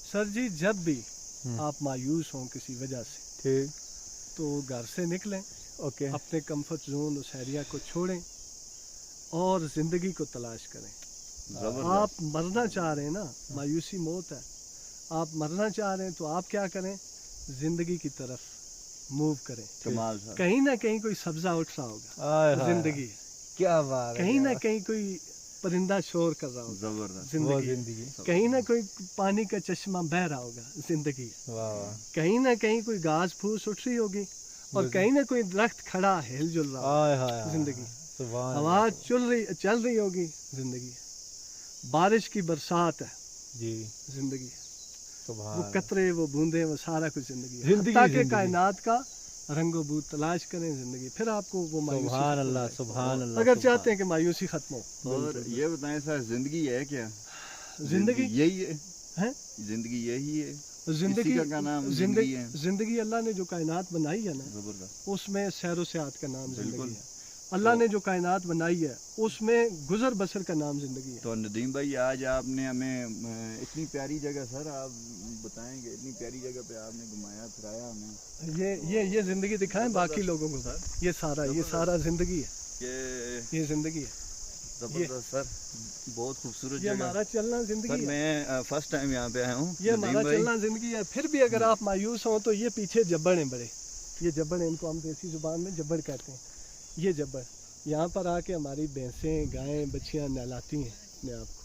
Sir जी जब भी आप मायूस हों किसी वजह से, ठीक, तो घर से निकलें, ओके, अपने कंफर्ट जोन उस एरिया को छोड़ें और ज़िंदगी को तलाश करें। आप मरना चाह रहे हैं ना, मायूसी मौत है, आप मरना चाह रहे हैं तो आप क्या करें, ज़िंदगी की तरफ मूव करें। कमाल सर, कहीं ना कहीं कोई सब्जा उठ रहा होगा, आय हाय, जिंदगी है। क्या बात है, कहीं क्या ना बात कहीं कोई परिंदा शोर कर रहा होगा, जबरदस्त, है। वो जिंदगी है। जिंदगी, कहीं ना कोई पानी का चश्मा बह रहा होगा, जिंदगी है। वाह वाह, कहीं ना कहीं कोई घास फूस उठ रही होगी और बिल्कुल। कहीं ना कोई दरख्त खड़ा हिल जुल रहा होगा, आय हाय हाय, जिंदगी। सुभान हवा अल्लाह, चल रही होगी, जिंदगी है। बारिश की बरसात है, जी, जिंदगी है। सुभान वो अल्लाह। कतरे, वो बूंदे, वो सारा कुछ जिंदगी है। जिंदगी, हत्ता के जिंदगी। कायनात का रंगो बूत तलाश करें जिंदगी, फिर आपको वो मायूसी सुभान खत्म हो अल्लाह, जाएगी। सुभान अल्लाह, अगर सुभान। चाहते हैं कि मायूसी खत्म हो। और ये बताएं सर, जिंदगी है क्या? जिंदगी यही है, है, जिंदगी यही है, जिंदगी इसी का नाम जिंदगी है। जिंदगी अल्लाह ने जो कायनात बनाई है ना, जबरदस्त, उसमें सैरो सियाहत का नाम जिंदगी बिल्कुल। है। अल्लाह ने जो कायनात बनाई है उसमें गुजर बसर का नाम जिंदगी है। तो नदीम भाई, आज आपने हमें इतनी प्यारी जगह, सर आप बताएंगे, इतनी प्यारी जगह पे आपने घुमाया फिराया हमें, ये जिंदगी दिखाएं बाकी लोगों को सर। ये सारा जिंदगी है, ये जिंदगी है। जबरदस्त सर, बहुत खूबसूरत ये जगह। हमारा चलना सर जिंदगी है। मैं फर्स्ट टाइम यहाँ पे आया हूँ। ये नदीम हमारा भाई, चलना जिंदगी है। फिर भी अगर आप मायूस हों तो ये पीछे जब्बड़ हैं बड़े, ये जब्बड़ हैं, इनको हम देसी जुबान में जब्बड़ कहते हैं। ये जब्बड़ यहाँ पर आके हमारी भैंसें, गायें, बच्चियाँ नहलाती हैं अपने आप को।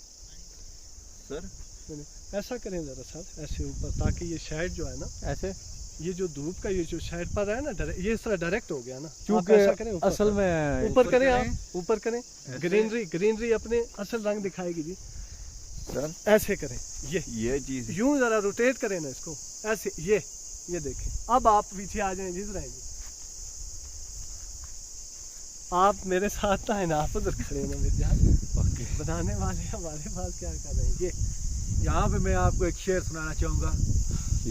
सर ऐसा करें ज़रा सर, ऐसे ऊपर, ताकि ये शेड जो है ना, ऐसे, ये जो धूप का ये जो शेड पर है ना, ये इस तरह डायरेक्ट हो गया ना। आप क्योंकि ऐसा करें, ऊपर असल में ऊपर करें, आप ऊपर करें। ग्रीनरी अपने असल रंग दिखाएगी जी। सर ऐसे करें, ये चीज़ यूं जरा रोटेट करें ना इसको, ऐसे। ये देखें। अब आप पीछे आ जाएं, जिस रहेंगे आप मेरे साथ ना है ना, आप उधर खड़े ना मेरे जान। बनाने वाले हमारे पास क्या कर रहे हैं। ये यहाँ पे मैं आपको एक शेर सुनाना चाहूँगा।